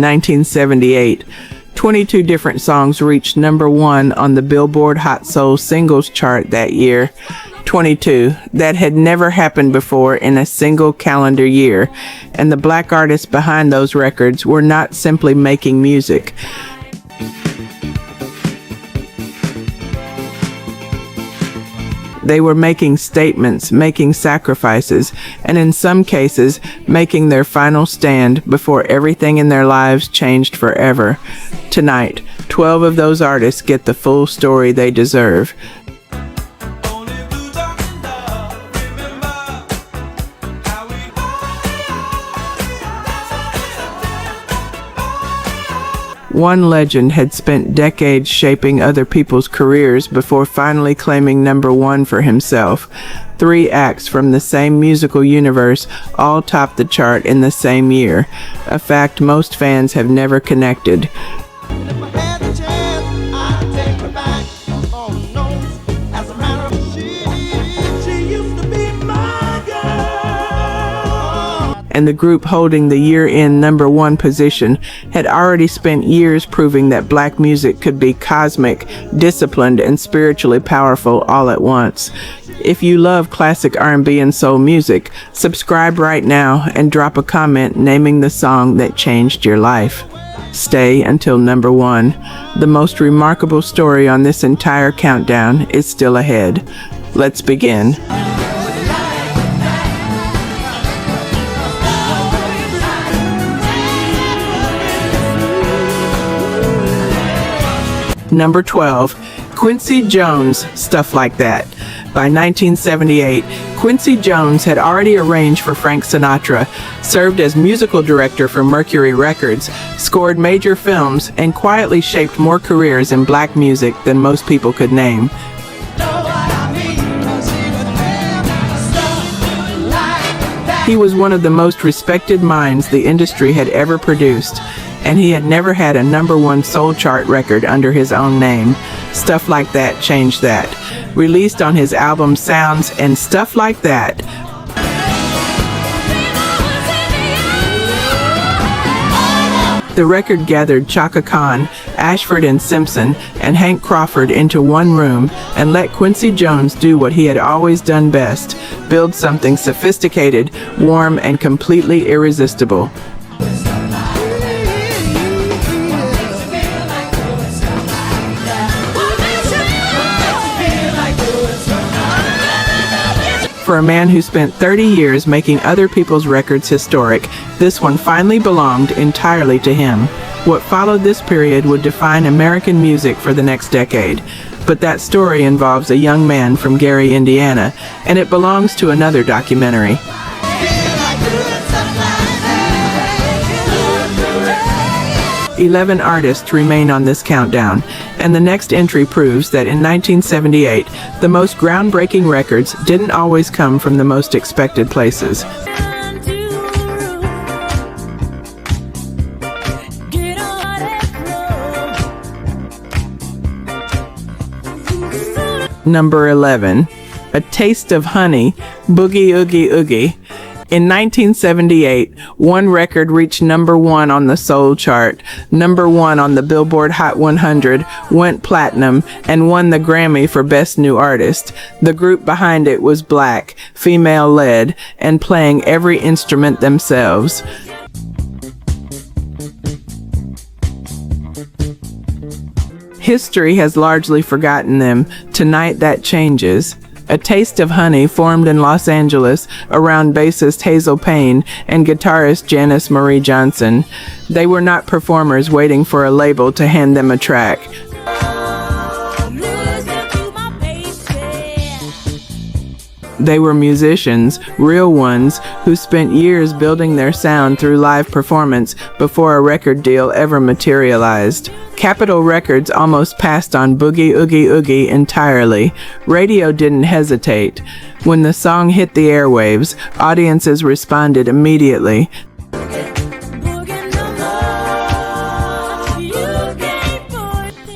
1978. 22 different songs reached number one on the Billboard Hot Soul Singles chart that year. 22. That had never happened before in a single calendar year. And the black artists behind those records were not simply making music. They were making statements, making sacrifices, and in some cases, making their final stand before everything in their lives changed forever. Tonight, 12 of those artists get the full story they deserve. One legend had spent decades shaping other people's careers before finally claiming number one for himself. 3 acts from the same musical universe all topped the chart in the same year, a fact most fans have never connected. And the group holding the year-end number one position had already spent years proving that black music could be cosmic, disciplined, and spiritually powerful all at once. If you love classic R&B and soul music, subscribe right now and drop a comment naming the song that changed your life. Stay until number one. The most remarkable story on this entire countdown is still ahead. Let's begin. Number 12, Quincy Jones, Stuff Like That. By 1978, Quincy Jones had already arranged for Frank Sinatra, served as musical director for Mercury Records, scored major films, and quietly shaped more careers in black music than most people could name. He was one of the most respected minds the industry had ever produced, and he had never had a number one soul chart record under his own name. Stuff Like That changed that. Released on his album Sounds and Stuff Like That. The record gathered Chaka Khan, Ashford and Simpson, and Hank Crawford into one room and let Quincy Jones do what he had always done best, build something sophisticated, warm, and completely irresistible. For a man who spent 30 years making other people's records historic, this one finally belonged entirely to him. What followed this period would define American music for the next decade. But that story involves a young man from Gary, Indiana, and it belongs to another documentary. "11 artists remain on this countdown, and the next entry proves that in 1978, the most groundbreaking records didn't always come from the most expected places. Number 11, A Taste of Honey, Boogie Oogie Oogie. In 1978, one record reached number one on the soul chart, number one on the Billboard Hot 100, went platinum, and won the Grammy for Best New Artist. The group behind it was black, female-led, and playing every instrument themselves. History has largely forgotten them. Tonight that changes. A Taste of Honey formed in Los Angeles around bassist Hazel Payne and guitarist Janice Marie Johnson. They were not performers waiting for a label to hand them a track. They were musicians, real ones, who spent years building their sound through live performance before a record deal ever materialized. Capitol Records almost passed on Boogie Oogie Oogie entirely. Radio didn't hesitate. When the song hit the airwaves, audiences responded immediately.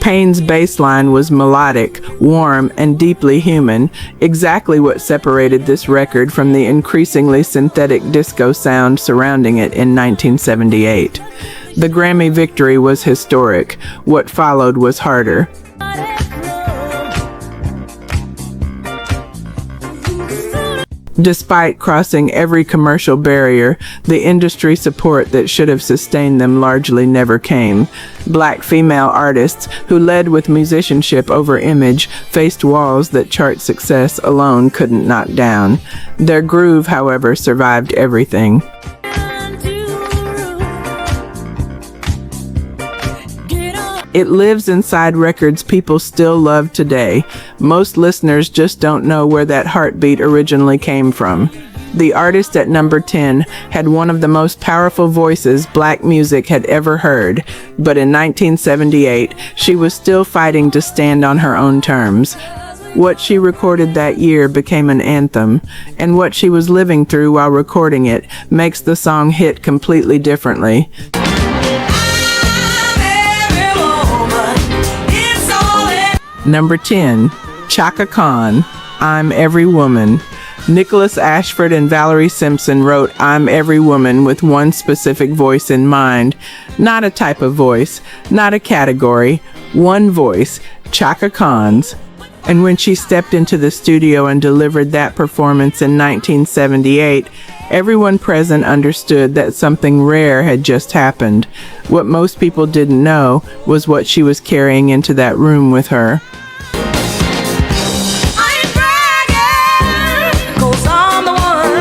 Payne's bass line was melodic, warm, and deeply human, exactly what separated this record from the increasingly synthetic disco sound surrounding it in 1978. The Grammy victory was historic. What followed was harder. Despite crossing every commercial barrier, the industry support that should have sustained them largely never came. Black female artists, who led with musicianship over image, faced walls that chart success alone couldn't knock down. Their groove, however, survived everything. It lives inside records people still love today. Most listeners just don't know where that heartbeat originally came from. The artist at number 10 had one of the most powerful voices black music had ever heard, but in 1978, she was still fighting to stand on her own terms. What she recorded that year became an anthem, and what she was living through while recording it makes the song hit completely differently. Number 10, Chaka Khan, I'm Every Woman. Nicholas Ashford and Valerie Simpson wrote I'm Every Woman with one specific voice in mind. Not a type of voice, not a category, one voice, Chaka Khan's. And when she stepped into the studio and delivered that performance in 1978, everyone present understood that something rare had just happened. What most people didn't know was what she was carrying into that room with her.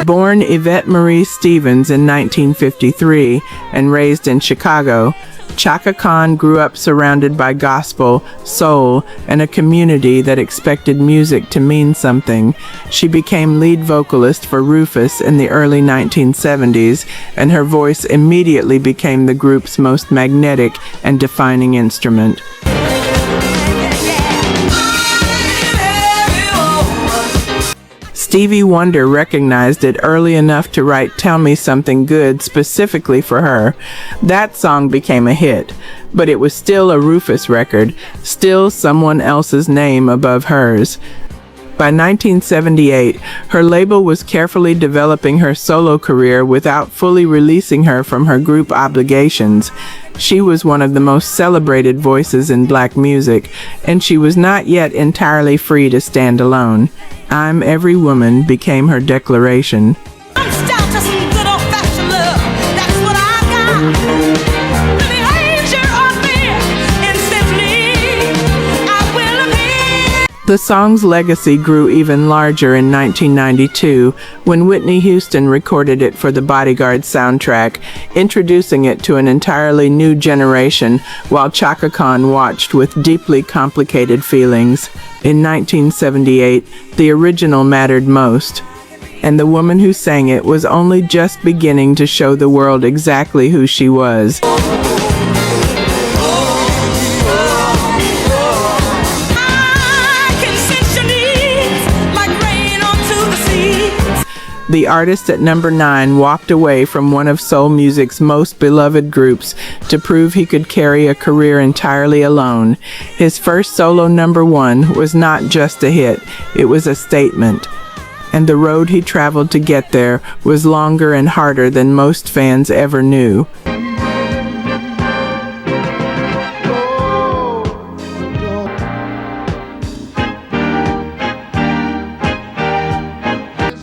Born Yvette Marie Stevens in 1953 and raised in Chicago, Chaka Khan grew up surrounded by gospel, soul, and a community that expected music to mean something. She became lead vocalist for Rufus in the early 1970s, and her voice immediately became the group's most magnetic and defining instrument. Stevie Wonder recognized it early enough to write Tell Me Something Good specifically for her. That song became a hit, but it was still a Rufus record, still someone else's name above hers. By 1978, her label was carefully developing her solo career without fully releasing her from her group obligations. She was one of the most celebrated voices in black music, and she was not yet entirely free to stand alone. I'm Every Woman became her declaration. I'm stout to some good old-fashioned love. That's what I got. The danger of fear, and simply I will appear. The song's legacy grew even larger in 1992 when Whitney Houston recorded it for the Bodyguard soundtrack, introducing it to an entirely new generation while Chaka Khan watched with deeply complicated feelings. In 1978, the original mattered most, and the woman who sang it was only just beginning to show the world exactly who she was. The artist at number 9 walked away from one of soul music's most beloved groups to prove he could carry a career entirely alone. His first solo number 1 was not just a hit, it was a statement. And the road he traveled to get there was longer and harder than most fans ever knew.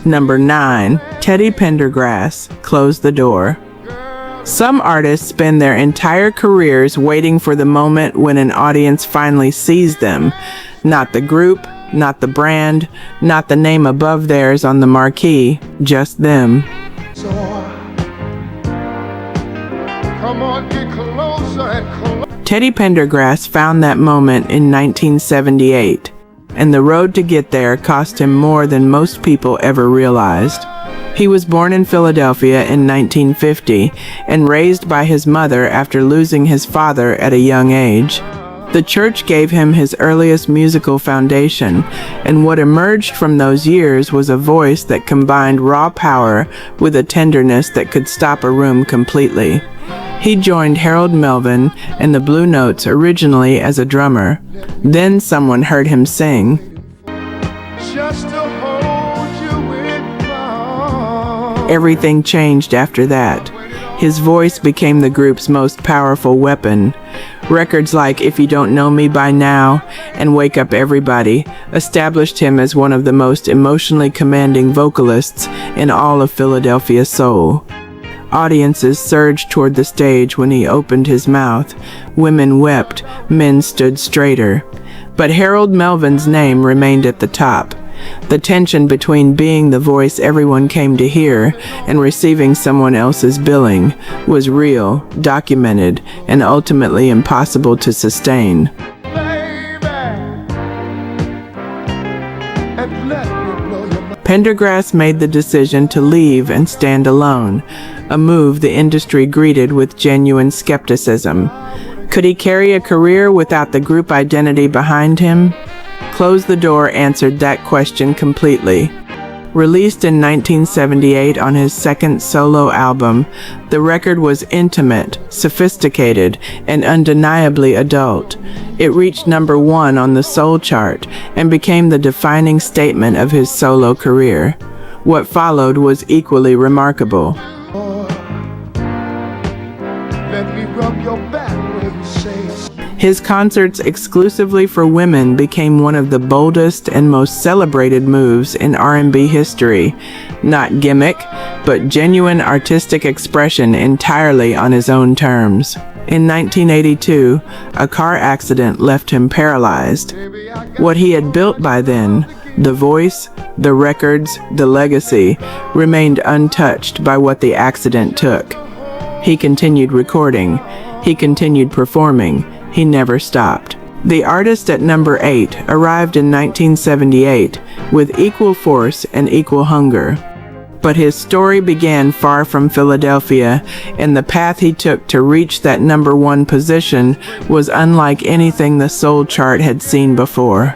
Number 9, Teddy Pendergrass, Close the Door. Some artists spend their entire careers waiting for the moment when an audience finally sees them. Not the group, not the brand, not the name above theirs on the marquee, just them. Teddy Pendergrass found that moment in 1978. And the road to get there cost him more than most people ever realized. He was born in Philadelphia in 1950 and raised by his mother after losing his father at a young age. The church gave him his earliest musical foundation, and what emerged from those years was a voice that combined raw power with a tenderness that could stop a room completely. He joined Harold Melvin and the Blue Notes originally as a drummer. Then someone heard him sing. Just to hold you in my arms. Everything changed after that. His voice became the group's most powerful weapon. Records like If You Don't Know Me By Now and Wake Up Everybody established him as one of the most emotionally commanding vocalists in all of Philadelphia soul. Audiences surged toward the stage when he opened his mouth. Women wept, men stood straighter. But Harold Melvin's name remained at the top. The tension between being the voice everyone came to hear and receiving someone else's billing was real, documented, and ultimately impossible to sustain. Pendergrass made the decision to leave and stand alone, a move the industry greeted with genuine skepticism. Could he carry a career without the group identity behind him? Close the Door answered that question completely. Released in 1978 on his second solo album, the record was intimate, sophisticated, and undeniably adult. It reached number 1 on the soul chart and became the defining statement of his solo career. What followed was equally remarkable. Let me rub your back where you say. His concerts exclusively for women became one of the boldest and most celebrated moves in R&B history. Not gimmick, but genuine artistic expression entirely on his own terms. In 1982, a car accident left him paralyzed. What he had built by then, the voice, the records, the legacy, remained untouched by what the accident took. He continued recording. He continued performing. He never stopped. The artist at number 8 arrived in 1978 with equal force and equal hunger. But his story began far from Philadelphia, and the path he took to reach that number 1 position was unlike anything the soul chart had seen before.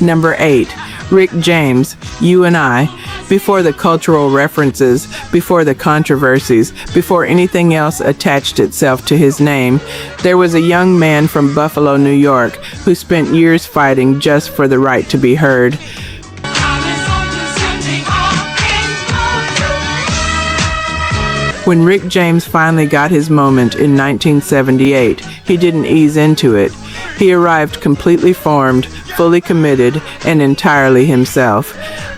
Number 8. Rick James, You and I. Before the cultural references, before the controversies, before anything else attached itself to his name, there was a young man from Buffalo, New York, who spent years fighting just for the right to be heard. When Rick James finally got his moment in 1978, he didn't ease into it. He arrived completely formed, fully committed, and entirely himself.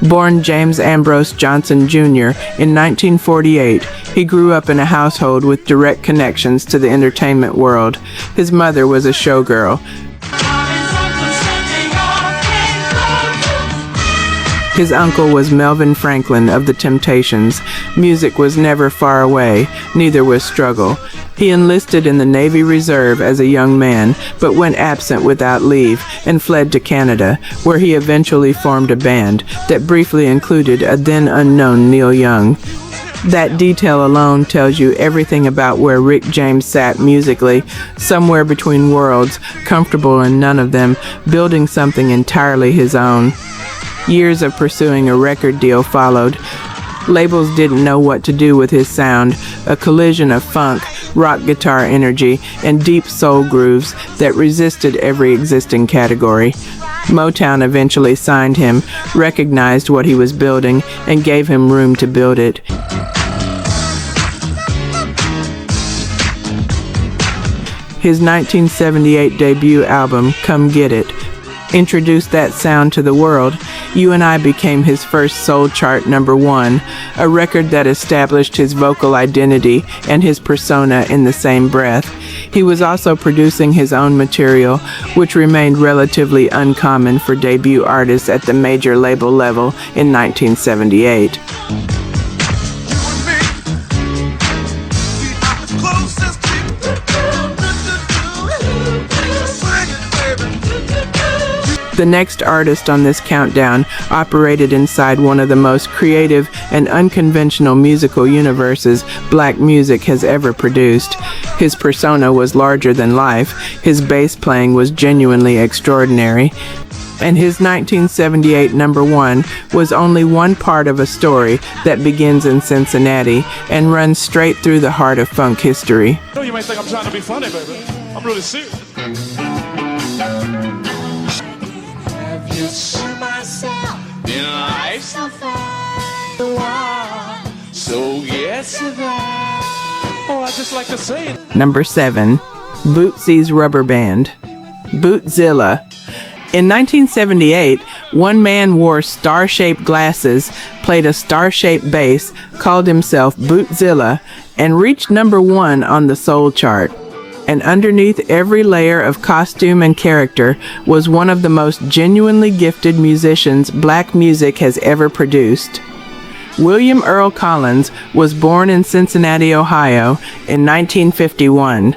Born James Ambrose Johnson Jr. in 1948, he grew up in a household with direct connections to the entertainment world. His mother was a showgirl. His uncle was Melvin Franklin of the Temptations. Music was never far away, neither was struggle. He enlisted in the Navy Reserve as a young man, but went absent without leave and fled to Canada, where he eventually formed a band that briefly included a then unknown Neil Young. That detail alone tells you everything about where Rick James sat musically, somewhere between worlds, comfortable in none of them, building something entirely his own. Years of pursuing a record deal followed. Labels didn't know what to do with his sound, a collision of funk, rock guitar energy, and deep soul grooves that resisted every existing category. Motown eventually signed him, recognized what he was building, and gave him room to build it. His 1978 debut album, Come Get It, introduced that sound to the world. You and I became his first soul chart number 1, a record that established his vocal identity and his persona in the same breath. He was also producing his own material, which remained relatively uncommon for debut artists at the major label level in 1978. The next artist on this countdown operated inside one of the most creative and unconventional musical universes black music has ever produced. His persona was larger than life, his bass playing was genuinely extraordinary, and his 1978 number 1 was only one part of a story that begins in Cincinnati and runs straight through the heart of funk history. You might think I'm trying to be funny, baby. I'm really serious. Have you seen myself in life so far? So yes to that. Oh, I just like to say it. Number 7. Bootsy's Rubber Band. Bootzilla. In 1978, one man wore star-shaped glasses, played a star-shaped bass, called himself Bootzilla, and reached number 1 on the soul chart. And underneath every layer of costume and character was one of the most genuinely gifted musicians black music has ever produced. William Earl Collins was born in Cincinnati, Ohio in 1951.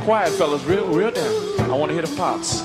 Quiet, fellas, real down. I want to hear the pops.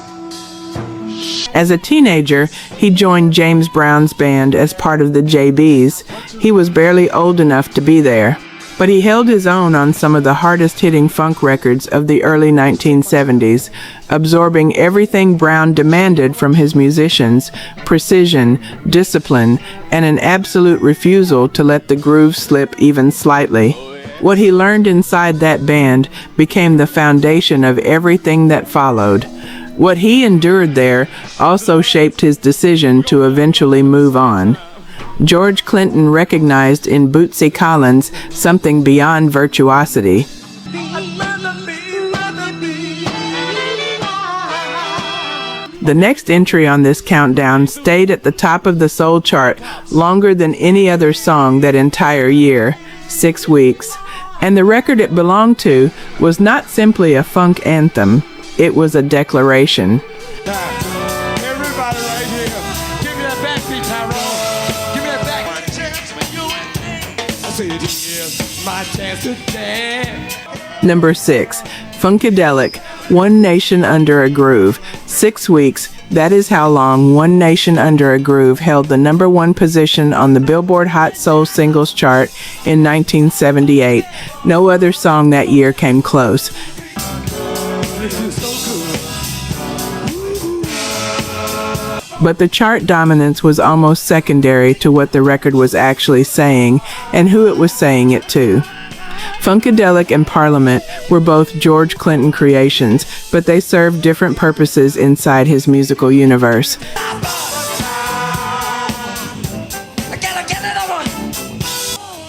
As a teenager, he joined James Brown's band as part of the JBs. He was barely old enough to be there, but he held his own on some of the hardest-hitting funk records of the early 1970s, absorbing everything Brown demanded from his musicians: precision, discipline, and an absolute refusal to let the groove slip even slightly. What he learned inside that band became the foundation of everything that followed. What he endured there also shaped his decision to eventually move on. George Clinton recognized in Bootsy Collins something beyond virtuosity. The next entry on this countdown stayed at the top of the soul chart longer than any other song that entire year, 6 weeks. And the record it belonged to was not simply a funk anthem, it was a declaration. Everybody right here, give me that backbeat, Tyrone. Give me that back. One chance for you and me. I say it is my chance to dance. Number 6. Funkadelic, One Nation Under a Groove. 6 weeks, that is how long One Nation Under a Groove held the number 1 position on the Billboard Hot Soul Singles chart in 1978. No other song that year came close. But the chart dominance was almost secondary to what the record was actually saying and who it was saying it to. Funkadelic and Parliament were both George Clinton creations, but they served different purposes inside his musical universe.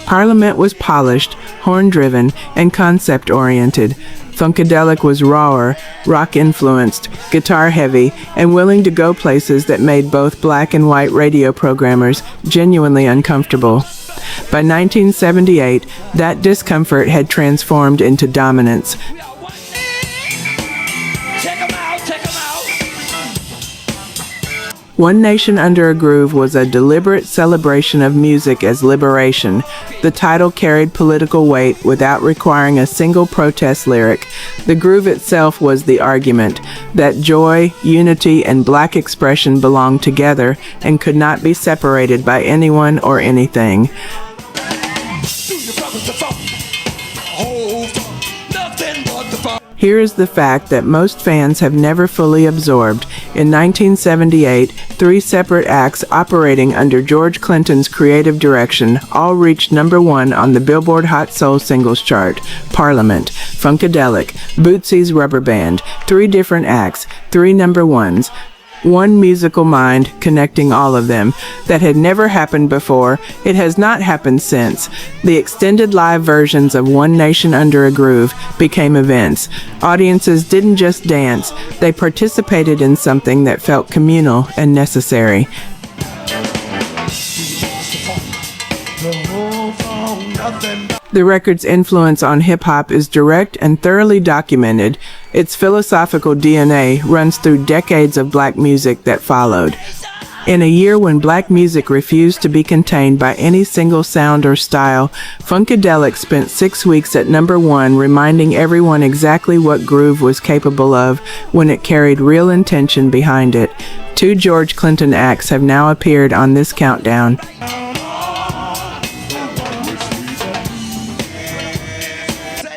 Parliament was polished, horn-driven, and concept-oriented. Funkadelic was rawer, rock-influenced, guitar-heavy, and willing to go places that made both black and white radio programmers genuinely uncomfortable. By 1978, that discomfort had transformed into dominance. One Nation Under a Groove was a deliberate celebration of music as liberation. The title carried political weight without requiring a single protest lyric. The groove itself was the argument that joy, unity, and black expression belonged together and could not be separated by anyone or anything. Here is the fact that most fans have never fully absorbed. In 1978, 3 separate acts operating under George Clinton's creative direction all reached number 1 on the Billboard Hot Soul Singles chart: Parliament, Funkadelic, Bootsy's Rubber Band. 3 different acts, 3 number 1s. One musical mind connecting all of them. That had never happened before. It has not happened since. The extended live versions of One Nation Under a Groove became events. Audiences didn't just dance, they participated in something that felt communal and necessary. The record's influence on hip-hop is direct and thoroughly documented. Its philosophical DNA runs through decades of black music that followed. In a year when black music refused to be contained by any single sound or style, Funkadelic spent 6 weeks at number 1, reminding everyone exactly what groove was capable of when it carried real intention behind it. 2 George Clinton acts have now appeared on this countdown.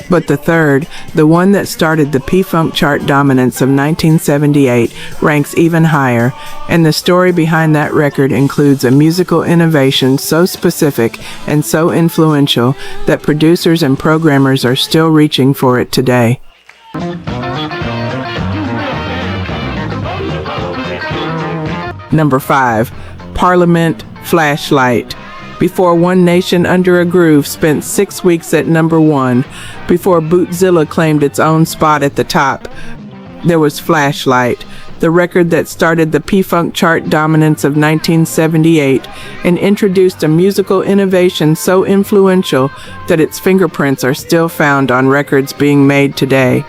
But the third, the one that started the P-Funk chart dominance of 1978, ranks even higher, and the story behind that record includes a musical innovation so specific and so influential that producers and programmers are still reaching for it today. Number 5. Parliament, Flashlight. Before One Nation Under a Groove spent 6 weeks at number 1, before Bootzilla claimed its own spot at the top, there was Flashlight, the record that started the P-Funk chart dominance of 1978 and introduced a musical innovation so influential that its fingerprints are still found on records being made today.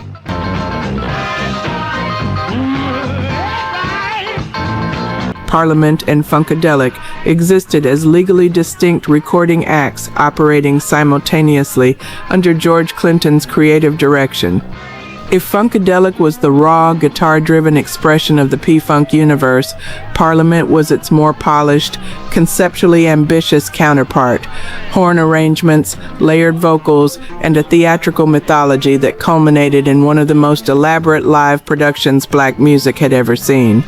Parliament and Funkadelic existed as legally distinct recording acts operating simultaneously under George Clinton's creative direction. If Funkadelic was the raw, guitar-driven expression of the P-Funk universe, Parliament was its more polished, conceptually ambitious counterpart, horn arrangements, layered vocals, and a theatrical mythology that culminated in one of the most elaborate live productions black music had ever seen.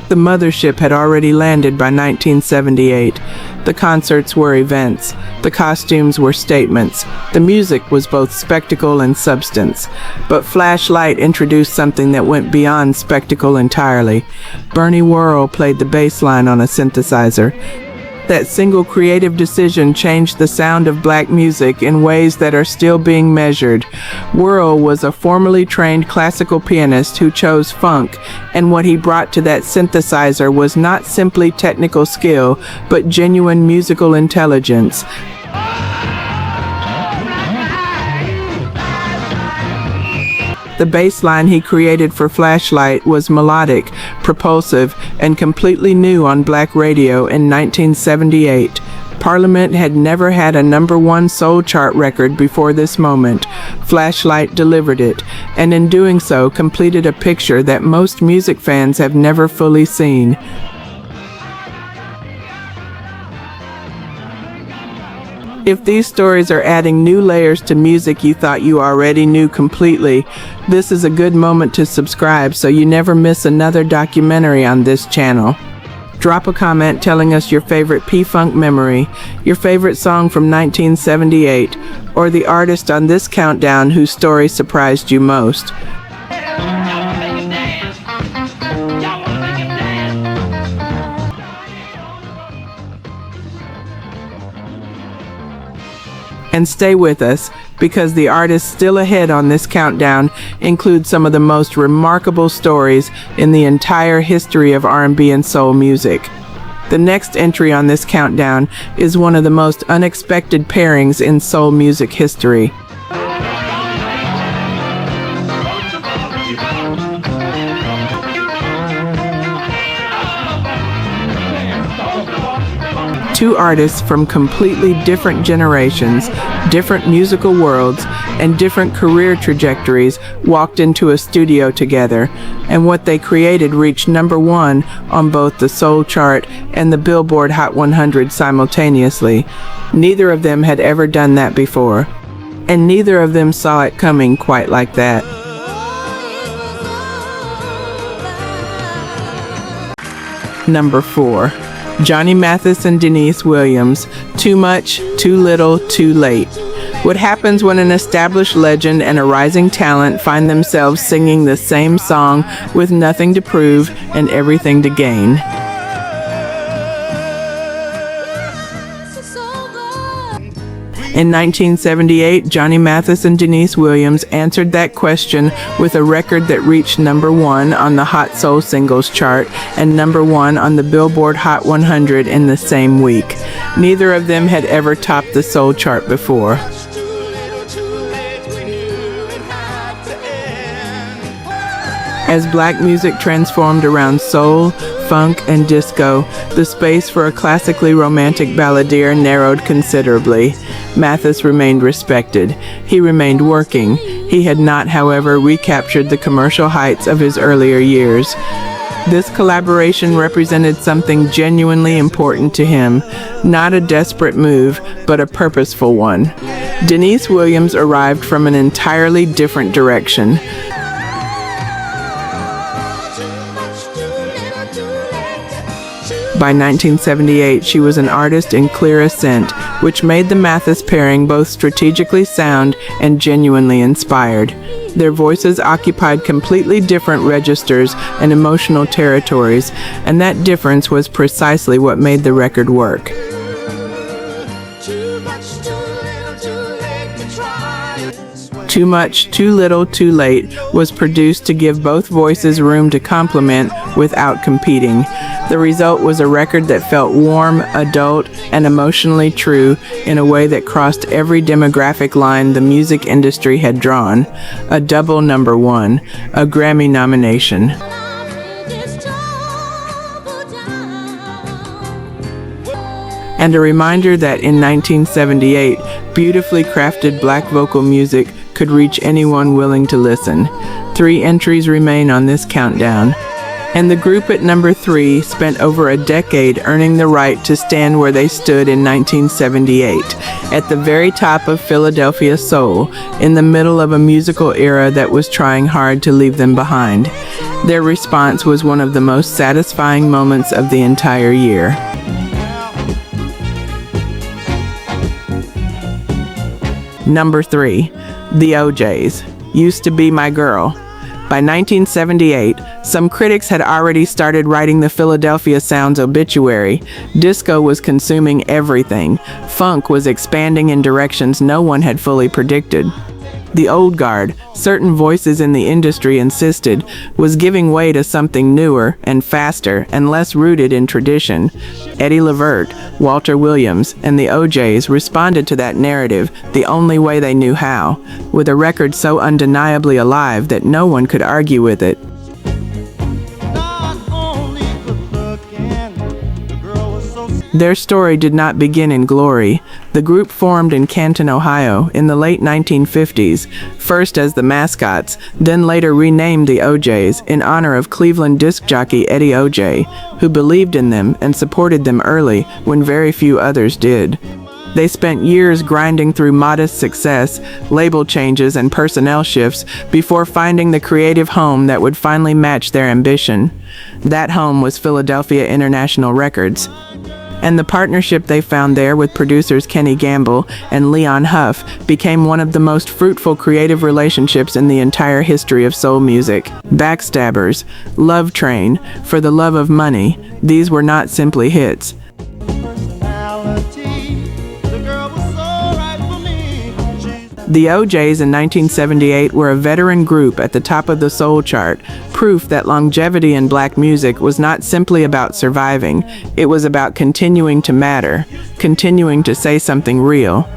The mothership had already landed by 1978. The concerts were events. The costumes were statements. The music was both spectacle and substance. But Flashlight introduced something that went beyond spectacle entirely. Bernie Worrell played the bass line on a synthesizer. That single creative decision changed the sound of black music in ways that are still being measured. Worrell was a formerly trained classical pianist who chose funk, and what he brought to that synthesizer was not simply technical skill, but genuine musical intelligence. The bass line he created for Flashlight was melodic, propulsive, and completely new on black radio in 1978. Parliament had never had a number 1 soul chart record before this moment. Flashlight delivered it, and in doing so completed a picture that most music fans have never fully seen. If these stories are adding new layers to music you thought you already knew completely, this is a good moment to subscribe so you never miss another documentary on this channel. Drop a comment telling us your favorite P-Funk memory, your favorite song from 1978, or the artist on this countdown whose story surprised you most. And stay with us, because the artists still ahead on this countdown include some of the most remarkable stories in the entire history of R&B and soul music. The next entry on this countdown is one of the most unexpected pairings in soul music history. Two artists from completely different generations, different musical worlds, and different career trajectories walked into a studio together, and what they created reached number 1 on both the Soul Chart and the Billboard Hot 100 simultaneously. Neither of them had ever done that before, and neither of them saw it coming quite like that. Number 4. Johnny Mathis and Denise Williams, Too Much, Too Little, Too Late. What happens when an established legend and a rising talent find themselves singing the same song with nothing to prove and everything to gain? In 1978, Johnny Mathis and Denise Williams answered that question with a record that reached number 1 on the Hot Soul Singles chart and number 1 on the Billboard Hot 100 in the same week. Neither of them had ever topped the soul chart before. As black music transformed around soul, funk, and disco, the space for a classically romantic balladeer narrowed considerably. Mathis remained respected. He remained working. He had not, however, recaptured the commercial heights of his earlier years. This collaboration represented something genuinely important to him, not a desperate move, but a purposeful one. Denise Williams arrived from an entirely different direction. By 1978, she was an artist in clear ascent, which made the Mathis pairing both strategically sound and genuinely inspired. Their voices occupied completely different registers and emotional territories, and that difference was precisely what made the record work. Too Much, Too Little, Too Late was produced to give both voices room to complement without competing. The result was a record that felt warm, adult, and emotionally true in a way that crossed every demographic line the music industry had drawn. A double #1, a Grammy nomination. And a reminder that in 1978, beautifully crafted black vocal music could reach anyone willing to listen. 3 entries remain on this countdown. And the group at number 3 spent over a decade earning the right to stand where they stood in 1978, at the very top of Philadelphia soul, in the middle of a musical era that was trying hard to leave them behind. Their response was one of the most satisfying moments of the entire year. Number 3, The O'Jays, Used to Be My Girl. By 1978, some critics had already started writing the Philadelphia sound's obituary. Disco was consuming everything. Funk was expanding in directions no one had fully predicted. The old guard, certain voices in the industry insisted, was giving way to something newer and faster and less rooted in tradition. Eddie Levert, Walter Williams, and the O'Jays responded to that narrative the only way they knew how, with a record so undeniably alive that no one could argue with it. Their story did not begin in glory. The group formed in Canton, Ohio, in the late 1950s, first as the Mascots, then later renamed the O'Jays in honor of Cleveland disc jockey Eddie O'Jay, who believed in them and supported them early when very few others did. They spent years grinding through modest success, label changes, and personnel shifts before finding the creative home that would finally match their ambition. That home was Philadelphia International Records. And the partnership they found there with producers Kenny Gamble and Leon Huff became one of the most fruitful creative relationships in the entire history of soul music. Backstabbers, Love Train, For the Love of Money, these were not simply hits. The O'Jays in 1978 were a veteran group at the top of the soul chart, proof that longevity in black music was not simply about surviving, it was about continuing to matter, continuing to say something real,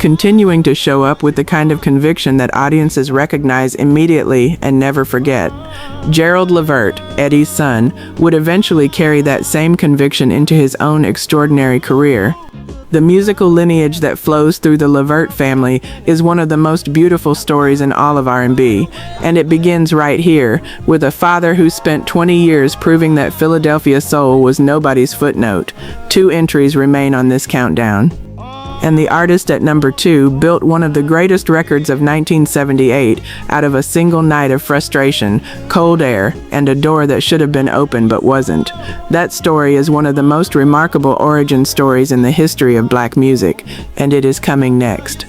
continuing to show up with the kind of conviction that audiences recognize immediately and never forget. Gerald Levert, Eddie's son, would eventually carry that same conviction into his own extraordinary career. The musical lineage that flows through the Levert family is one of the most beautiful stories in all of R&B, and it begins right here, with a father who spent 20 years proving that Philadelphia soul was nobody's footnote. 2 entries remain on this countdown. And the artist at number 2 built one of the greatest records of 1978 out of a single night of frustration, cold air, and a door that should have been open but wasn't. That story is one of the most remarkable origin stories in the history of black music, and it is coming next.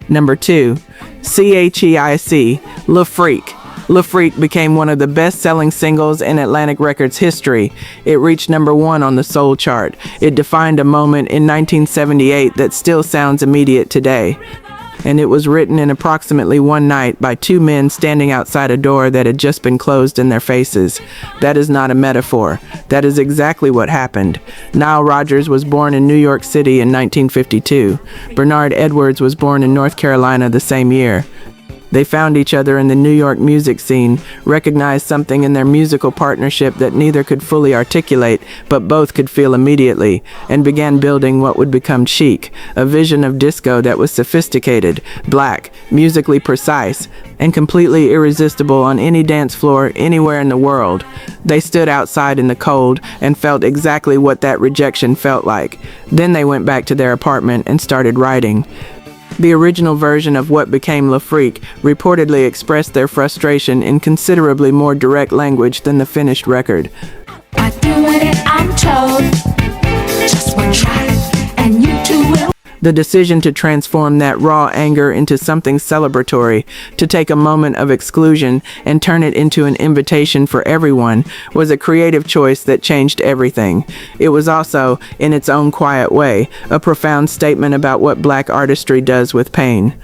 Number 2, Chic, Le Freak. Le Freak became one of the best-selling singles in Atlantic Records history. It reached number 1 on the soul chart. It defined a moment in 1978 that still sounds immediate today. And it was written in approximately one night by 2 men standing outside a door that had just been closed in their faces. That is not a metaphor. That is exactly what happened. Nile Rodgers was born in New York City in 1952. Bernard Edwards was born in North Carolina the same year. They found each other in the New York music scene, recognized something in their musical partnership that neither could fully articulate, but both could feel immediately, and began building what would become Chic, a vision of disco that was sophisticated, black, musically precise, and completely irresistible on any dance floor anywhere in the world. They stood outside in the cold and felt exactly what that rejection felt like. Then they went back to their apartment and started writing. The original version of what became Le Freak reportedly expressed their frustration in considerably more direct language than the finished record. I do what I'm told, just one try, and you too will. The decision to transform that raw anger into something celebratory, to take a moment of exclusion and turn it into an invitation for everyone, was a creative choice that changed everything. It was also, in its own quiet way, a profound statement about what black artistry does with pain.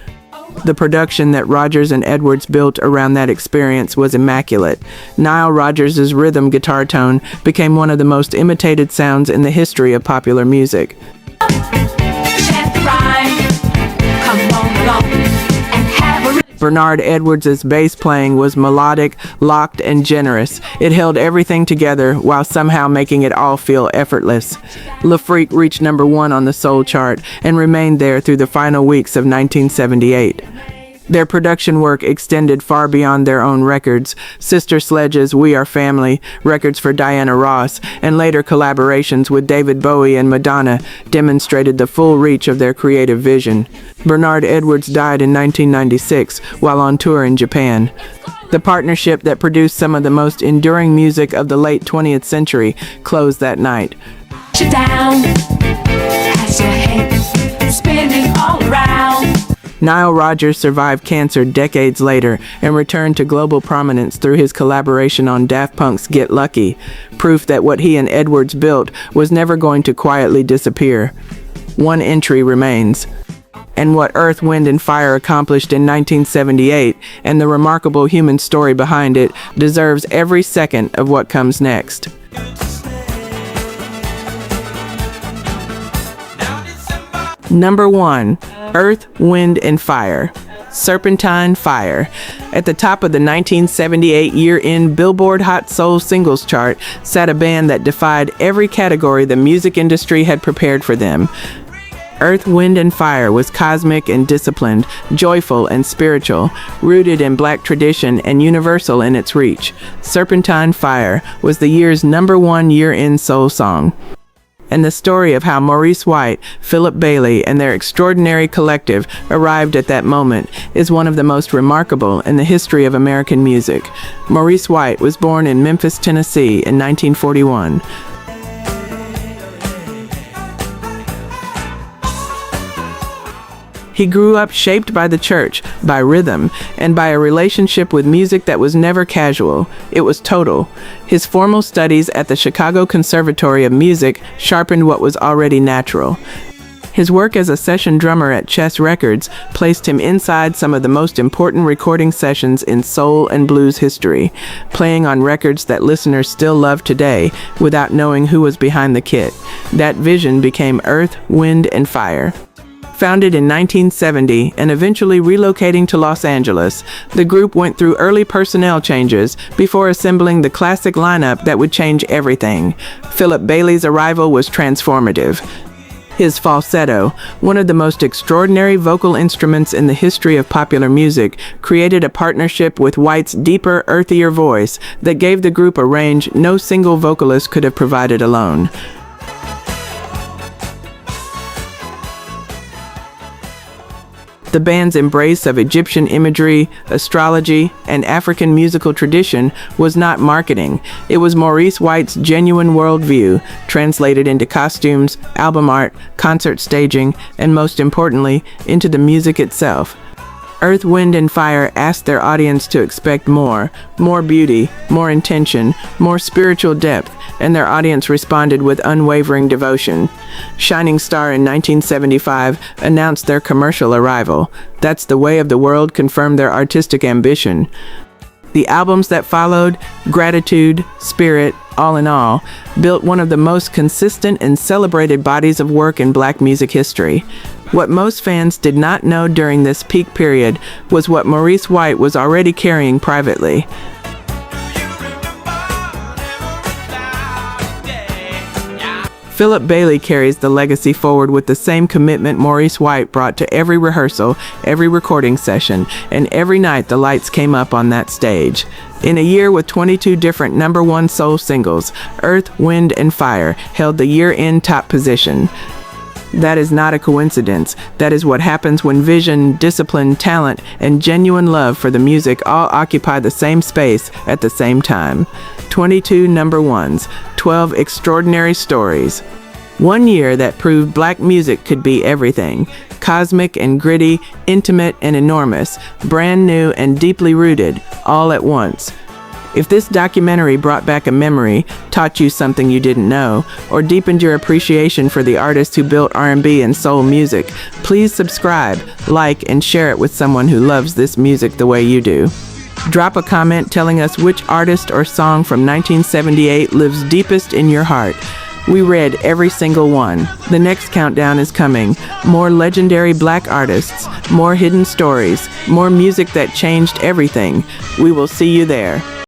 The production that Rodgers and Edwards built around that experience was immaculate. Nile Rodgers' rhythm guitar tone became one of the most imitated sounds in the history of popular music. Bernard Edwards' bass playing was melodic, locked, and generous. It held everything together while somehow making it all feel effortless. Le Freak reached #1 on the Soul chart and remained there through the final weeks of 1978. Their production work extended far beyond their own records. Sister Sledge's We Are Family, records for Diana Ross, and later collaborations with David Bowie and Madonna demonstrated the full reach of their creative vision. Bernard Edwards died in 1996 while on tour in Japan. The partnership that produced some of the most enduring music of the late 20th century closed that night. You down, has your head spinning all around. Nile Rodgers survived cancer decades later and returned to global prominence through his collaboration on Daft Punk's Get Lucky, proof that what he and Edwards built was never going to quietly disappear. One entry remains. And what Earth, Wind and Fire accomplished in 1978, and the remarkable human story behind it, deserves every second of what comes next. #1. Earth, Wind and Fire. Serpentine Fire. At the top of the 1978 year-end Billboard Hot Soul Singles chart sat a band that defied every category the music industry had prepared for them. Earth, Wind and Fire was cosmic and disciplined, joyful and spiritual, rooted in black tradition and universal in its reach. Serpentine Fire was the year's #1 year-end soul song. And the story of how Maurice White, Philip Bailey, and their extraordinary collective arrived at that moment is one of the most remarkable in the history of American music. Maurice White was born in Memphis, Tennessee in 1941. He grew up shaped by the church, by rhythm, and by a relationship with music that was never casual. It was total. His formal studies at the Chicago Conservatory of Music sharpened what was already natural. His work as a session drummer at Chess Records placed him inside some of the most important recording sessions in soul and blues history, playing on records that listeners still love today without knowing who was behind the kit. That vision became Earth, Wind and Fire. Founded in 1970 and eventually relocating to Los Angeles, the group went through early personnel changes before assembling the classic lineup that would change everything. Philip Bailey's arrival was transformative. His falsetto, one of the most extraordinary vocal instruments in the history of popular music, created a partnership with White's deeper, earthier voice that gave the group a range no single vocalist could have provided alone. The band's embrace of Egyptian imagery, astrology, and African musical tradition was not marketing. It was Maurice White's genuine worldview, translated into costumes, album art, concert staging, and most importantly, into the music itself. Earth, Wind and Fire asked their audience to expect more beauty, more intention, more spiritual depth, and their audience responded with unwavering devotion. Shining Star in 1975 announced their commercial arrival. That's the Way of the World confirmed their artistic ambition. The albums that followed, Gratitude, Spirit, All in All, built one of the most consistent and celebrated bodies of work in black music history. What most fans did not know during this peak period was what Maurice White was already carrying privately. Philip Bailey carries the legacy forward with the same commitment Maurice White brought to every rehearsal, every recording session, and every night the lights came up on that stage. In a year with 22 different #1 soul singles, Earth, Wind, and Fire held the year-end top position. That is not a coincidence. That is what happens when vision, discipline, talent, and genuine love for the music all occupy the same space at the same time. 22 #1s, 12 extraordinary stories. One year that proved black music could be everything. Cosmic and gritty, intimate and enormous, brand new and deeply rooted, all at once. If this documentary brought back a memory, taught you something you didn't know, or deepened your appreciation for the artists who built R&B and soul music, please subscribe, like, and share it with someone who loves this music the way you do. Drop a comment telling us which artist or song from 1978 lives deepest in your heart. We read every single one. The next countdown is coming. More legendary black artists, more hidden stories, more music that changed everything. We will see you there.